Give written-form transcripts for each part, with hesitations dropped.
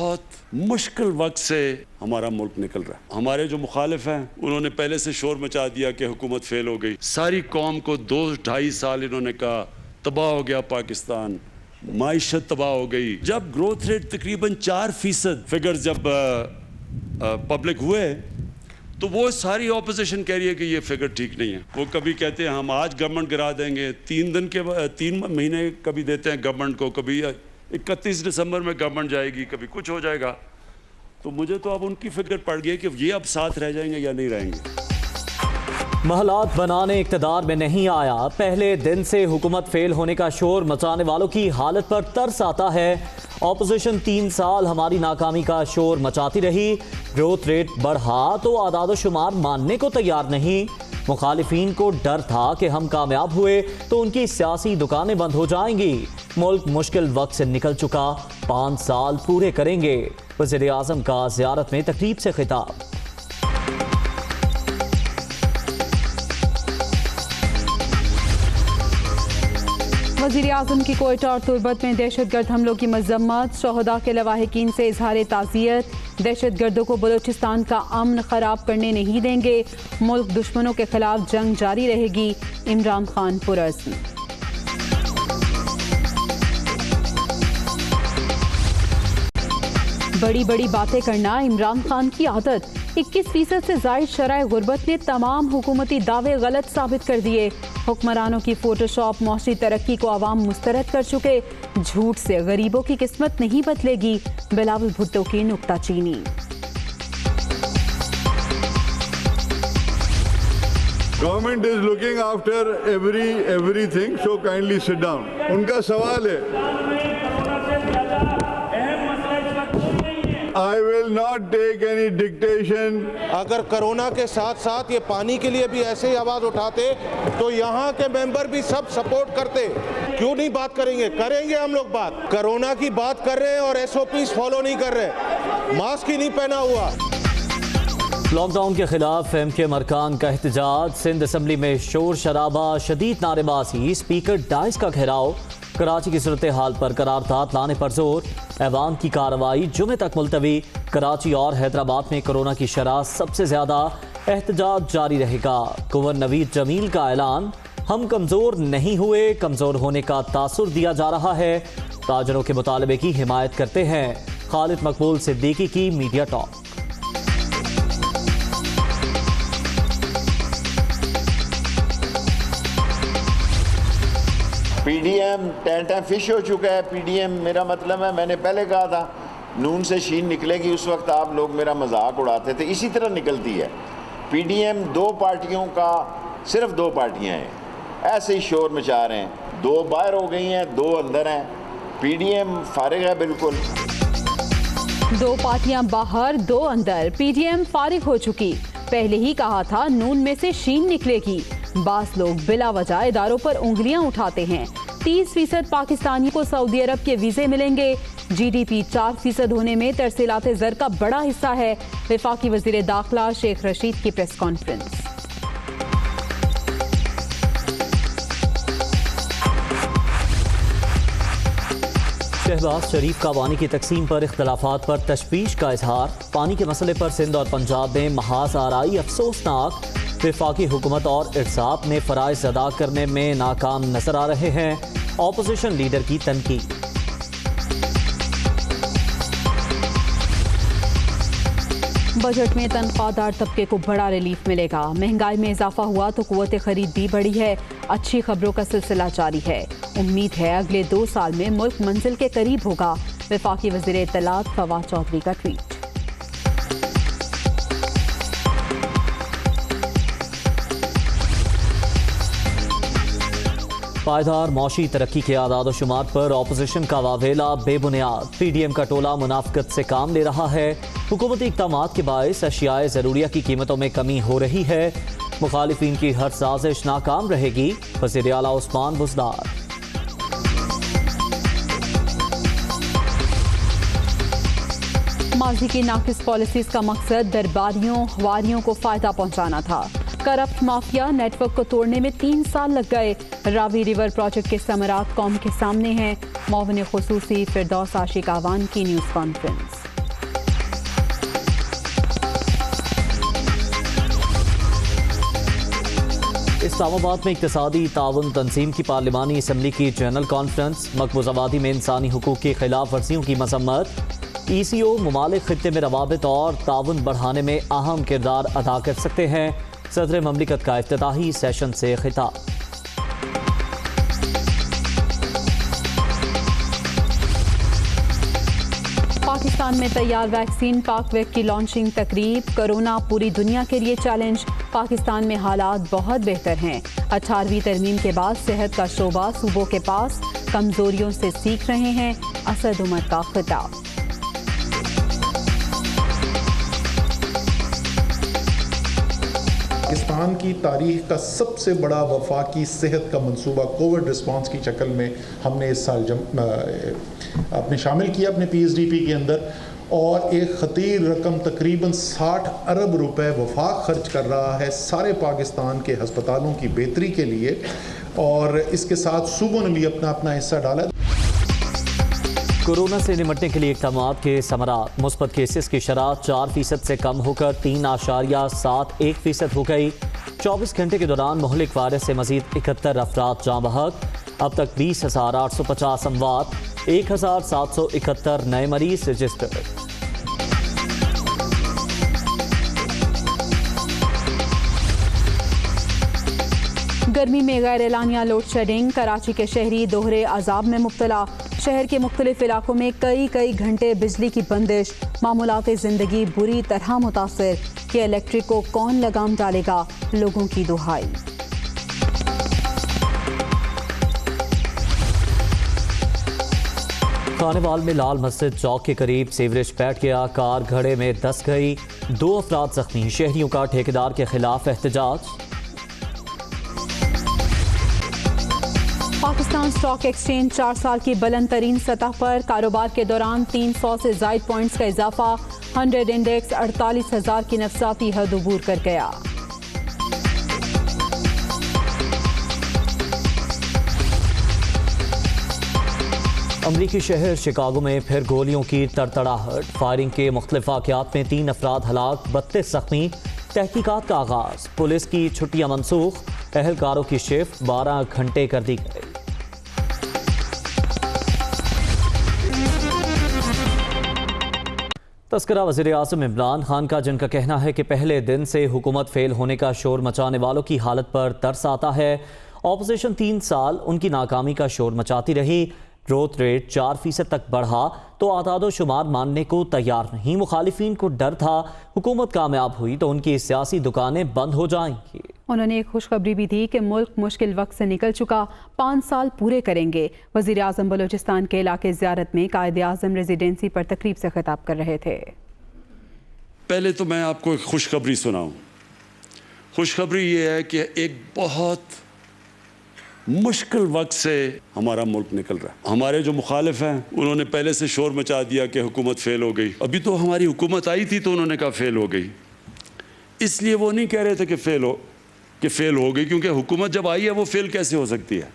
बहुत मुश्किल वक्त से हमारा मुल्क निकल रहा है। हमारे जो मुखालिफ हैं उन्होंने पहले से शोर मचा दिया कि हुकूमत फेल हो गई। सारी कौम को 2-2.5 साल इन्होंने कहा तबाह हो गया पाकिस्तान, माइशत तबाह हो गई। जब ग्रोथ रेट तकरीबन 4% फिगर्स जब पब्लिक हुए तो वो सारी ऑपोजिशन कह रही है कि ये फिगर ठीक नहीं है। वो कभी कहते हैं हम आज गवर्नमेंट गिरा देंगे, 3 महीने कभी देते हैं गवर्नमेंट को, कभी 31 दिसंबर में गवर्नमेंट जाएगी, कभी कुछ हो जाएगा। तो मुझे तो अब उनकी फिक्र पड़ गई कि ये अब साथ रह जाएंगे या नहीं रहेंगे। महलात बनाने इक़्तिदार में नहीं आया, पहले दिन से हुकूमत फेल होने का शोर मचाने वालों की हालत पर तरस आता है। ऑपोजिशन 3 साल हमारी नाकामी का शोर मचाती रही, ग्रोथ रेट बढ़ा तो आदाद शुमार मानने को तैयार नहीं। मुखालिफिन को डर था कि हम कामयाब हुए तो उनकी सियासी दुकानें बंद हो जाएंगी। मुल्क मुश्किल वक्त से निकल चुका, 5 साल पूरे करेंगे। वज़ीर आज़म का ज़ियारत में तकरीब से खिताब। वज़ीर आज़म की कोयटा और तुर्बत में दहशतगर्द हमलों की मज़म्मत, शोहदा के लवाहिकीन से इजहार ताज़ियत। दहशतगर्दों को बलूचिस्तान का अमन ख़राब करने नहीं देंगे, मुल्क दुश्मनों के खिलाफ जंग जारी रहेगी। इमरान खान पुरअज़्म। बड़ी बड़ी बातें करना इमरान खान की आदत। 21% से ज़ायद शराय गुर्बत ने तमाम हुकूमती दावे गलत साबित कर दिए। हुक्मरानों की फोटोशॉप मौसी तरक्की को आवाम मुस्तरद कर चुके। झूठ से गरीबों की किस्मत नहीं बदलेगी, बिलावल भुट्टो की नुक्ताचीनी। Government is looking after everything, so kindly sit down. उनका सवाल है I will not take any dictation। अगर कोरोना के साथ साथ ये पानी के लिए भी ऐसे ही आवाज़ उठाते तो यहाँ के मेंबर भी सब सपोर्ट करते। क्यों नहीं बात करेंगे? करेंगे हम लोग बात। कोरोना की बात कर रहे हैं और SOPs फॉलो नहीं कर रहे, मास्क ही नहीं पहना हुआ। लॉकडाउन के खिलाफ MK अरकान का एहतजाज, सिंध असम्बली में शोर शराबा, शदीद नारेबाजी, स्पीकर डाइस का घेराव। कराची की सूरत हाल पर करारदाद लाने पर जोर, ऐवान की कार्रवाई जुमे तक मुलतवी। कराची और हैदराबाद में कोरोना की शरह सबसे ज्यादा, एहतजाज जारी रहेगा। कुंवर नवीद जमील का ऐलान, हम कमजोर नहीं हुए, कमजोर होने का तासुर दिया जा रहा है। ताजरों के मुतालबे की हिमायत करते हैं। खालिद मकबूल सिद्दीकी की मीडिया टॉक। PDM टेंटा फिश हो चुका है। PDM मेरा मतलब है, मैंने पहले कहा था नून से शीन निकलेगी, उस वक्त आप लोग मेरा मजाक उड़ाते थे, इसी तरह निकलती है। PDM 2 पार्टियों का, सिर्फ 2 पार्टियां हैं, ऐसे ही शोर मचा रहे हैं। 2 बाहर हो गई हैं, 2 अंदर हैं। PDM फारिग है बिल्कुल। 2 पार्टियां बाहर, 2 अंदर। PDM फारिग हो चुकी। पहले ही कहा था नून में से शीन निकलेगी। बास लोग बिला वजह इदारों पर उंगलियां उठाते हैं। 30% पाकिस्तानी को सऊदी अरब के वीज़े मिलेंगे। GDP 4% होने में तरसीलात ज़र का बड़ा हिस्सा है। वफाकी वज़ीर दाखिला शेख रशीद की प्रेस कॉन्फ्रेंस। शहबाज शरीफ का पानी की तकसीम पर इख्तलाफात पर तशवीश का इजहार। पानी के मसले पर सिंध और पंजाब में महाज आराई अफसोसनाक। वफाकी हुकूमत और इरसाफ ने फ़राइज़ अदा करने में नाकाम नजर आ रहे हैं। ऑपोजिशन लीडर की तनकीद। बजट में तनख्वाहदार तबके को बड़ा रिलीफ मिलेगा। महंगाई में इजाफा हुआ तो कुव्वत खरीद भी बढ़ी है। अच्छी खबरों का सिलसिला जारी है। उम्मीद है अगले 2 साल में मुल्क मंजिल के करीब होगा। वफाकी वज़ीर इत्तलात फवाद चौधरी का ट्वीट। पायदार मौशी तरक्की के आदाद शुमार पर ऑपोजिशन का वावेला बेबुनियाद। PDM का टोला मुनाफिकत से काम ले रहा है। हुकूमती इक़दामात के बायस अशियाए ज़रूरिया की कीमतों में कमी हो रही है। मुखालिफिन की हर साजिश नाकाम रहेगी। वज़ीर आला उस्मान बुज़दार। माजी की नाकिस पॉलिसीज का मकसद दरबारियों हवारियों को फायदा पहुंचाना था। करप्ट माफिया नेटवर्क को तोड़ने में 3 साल लग गए। रावी रिवर प्रोजेक्ट के समरात कौम के सामने हैं। मौवने खुसूसी फिरदौस आशिक आवान की न्यूज़ कॉन्फ्रेंस। इस्लामाबाद में इक्तिसादी ताउन तंजीम की पार्लिमानी असम्बली की जनरल कॉन्फ्रेंस। मकबूज आबादी में इंसानी हुकूक की खिलाफ वर्जियों की मजम्मत। ECO ममालिक खित्ते में रवाबित और ताउन बढ़ाने में अहम किरदार अदा कर सकते हैं। सदर ममलिकत का इफ्तिताही सेशन से खिताब। पाकिस्तान में तैयार वैक्सीन पाकवेक की लॉन्चिंग तकरीब। कोरोना पूरी दुनिया के लिए चैलेंज। पाकिस्तान में हालात बहुत बेहतर हैं। 18वीं तरमीम के बाद सेहत का शोबा सूबों के पास, कमजोरियों से सीख रहे हैं। असद उमर का खिताब। पाकिस्तान की तारीख का सबसे बड़ा वफाकी सेहत का मंसूबा कोविड रिस्पांस की शक्ल में हमने इस साल अपने शामिल किया अपने PSDP के अंदर, और एक खतीर रकम तकरीबन 60 अरब रुपए वफाक खर्च कर रहा है सारे पाकिस्तान के हस्पतालों की बेहतरी के लिए, और इसके साथ सूबों ने भी अपना अपना हिस्सा डाला। कोरोना से निपटने के लिए इक़दामात के समरात। मुस्बत केसेस की शरह 4% से कम होकर 3.71% हो गई। 24 घंटे के दौरान मुहलिक वायरस से मजीद 71 अफराद जाँ बहक। अब तक 20,850 अमवात, 1,771 नए मरीज रजिस्टर्ड। गर्मी में गैर एलानिया लोड शेडिंग। कराची के शहरी दोहरे अजाब में मुब्तला। शहर के मुख्तलिफ इलाकों में कई घंटे बिजली की बंदिश। मामूलात जिंदगी बुरी तरह मुतासर। कि इलेक्ट्रिक को कौन लगाम डालेगा, लोगों की दुहाई। खानेवाल में लाल मस्जिद चौक के करीब सीवरेज बैठ गया। कार घड़े में दस गई। 2 अफराद जख्मी। शहरियों का ठेकेदार के खिलाफ एहतजाज। पाकिस्तान स्टॉक एक्सचेंज 4 साल की बुलंद तरीन सतह पर। कारोबार के दौरान 300 से ज़ायद पॉइंट्स का इजाफा। 100 इंडेक्स 48,000 की नफसाती हद अबूर कर गया। अमरीकी शहर शिकागो में फिर गोलियों की तड़तड़ाहट। फायरिंग के मुख्तलिफ वाक़यात में 3 अफराद हलाक, 32 जख्मी। तहकीकात का आगाज। पुलिस की छुट्टियां मनसूख। एहलकारों की शिफ्ट 12 घंटे कर दी गई। तस्करा वज़ीर आज़म इमरान खान का, जिनका कहना है कि पहले दिन से हुकूमत फेल होने का शोर मचाने वालों की हालत पर तरस आता है। ऑपोजिशन 3 साल उनकी नाकामी का शोर मचाती रही। ग्रोथ रेट 4% तक बढ़ा तो आदादो शुमार मानने को तैयार नहीं। मुखालिफिन को डर था हुकूमत कामयाब हुई तो उनकी सियासी दुकानें बंद हो जाएंगी। उन्होंने एक खुशखबरी भी दी कि मुल्क मुश्किल वक्त से निकल चुका, 5 साल पूरे करेंगे। वज़ीर आज़म बलूचिस्तान के इलाके ज़ियारत में कायद आज़म रेजिडेंसी पर तकरीब से खिताब कर रहे थे। पहले तो मैं आपको एक खुशखबरी सुनाऊं। खुशखबरी ये है कि एक बहुत मुश्किल वक्त से हमारा मुल्क निकल रहा है। हमारे जो मुखालिफ हैं उन्होंने पहले से शोर मचा दिया कि हुकूमत फेल हो गई। अभी तो हमारी हुकूमत आई थी तो उन्होंने कहा फेल हो गई। इसलिए वो नहीं कह रहे थे कि फेल हो गई, क्योंकि हुकूमत जब आई है वो फेल कैसे हो सकती है।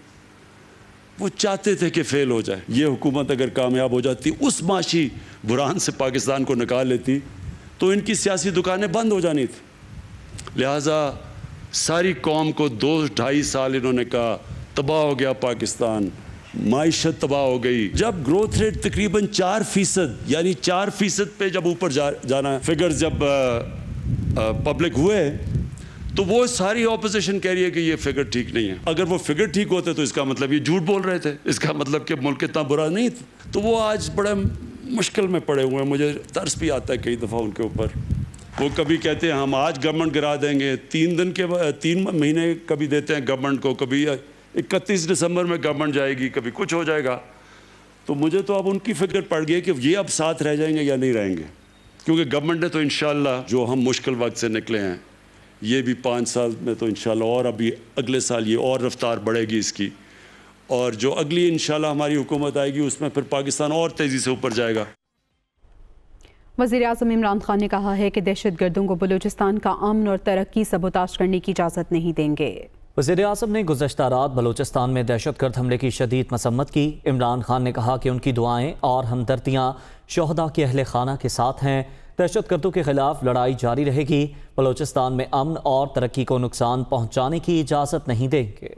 वो चाहते थे कि फेल हो जाए। ये हुकूमत अगर कामयाब हो जाती, उस माशी बुरान से पाकिस्तान को निकाल लेती, तो इनकी सियासी दुकानें बंद हो जानी थी। लिहाजा सारी कौम को 2-2.5 साल इन्होंने कहा तबाह हो गया पाकिस्तान, माइशत तबाह हो गई। जब ग्रोथ रेट तकरीबन 4% यानी 4% पे जब ऊपर जाना फिगर्स जब पब्लिक हुए तो वो सारी ऑपोजिशन कह रही है कि ये फिगर ठीक नहीं है। अगर वो फिगर ठीक होते तो इसका मतलब ये झूठ बोल रहे थे, इसका मतलब कि मुल्क इतना बुरा नहीं था। तो वो आज बड़े मुश्किल में पड़े हुए हैं। मुझे तरस भी आता है कई दफ़ा उनके ऊपर। वो कभी कहते हैं हम आज गवर्नमेंट गिरा देंगे, 3 महीने कभी देते हैं गवर्नमेंट को, कभी 31 दिसंबर में गवर्नमेंट जाएगी, कभी कुछ हो जाएगा। तो मुझे तो अब उनकी फिक्र पड़ गई कि ये अब साथ रह जाएंगे या नहीं रहेंगे, क्योंकि गवर्नमेंट ने तो इंशाल्लाह जो हम मुश्किल वक्त से निकले हैं, ये भी 5 साल में तो इंशाल्लाह और अभी अगले साल ये और रफ्तार बढ़ेगी इसकी, और जो अगली इंशाल्लाह हमारी हुकूमत आएगी उसमें फिर पाकिस्तान और तेज़ी से ऊपर जाएगा। वज़ीर आज़म इमरान खान ने कहा है कि दहशतगर्दों को बलूचिस्तान का अमन और तरक्की सबोताश करने की इजाज़त नहीं देंगे। वज़ीर आज़म ने गुज़श्ता रात बलूचिस्तान में दहशतगर्द हमले की शदीद मसम्मत की। इमरान खान ने कहा कि उनकी दुआएं और हमदर्दियाँ शोहदा के अहले खाना के साथ हैं। दहशतगर्दों के खिलाफ लड़ाई जारी रहेगी। बलोचिस्तान में अमन और तरक्की को नुकसान पहुंचाने की इजाज़त नहीं देंगे।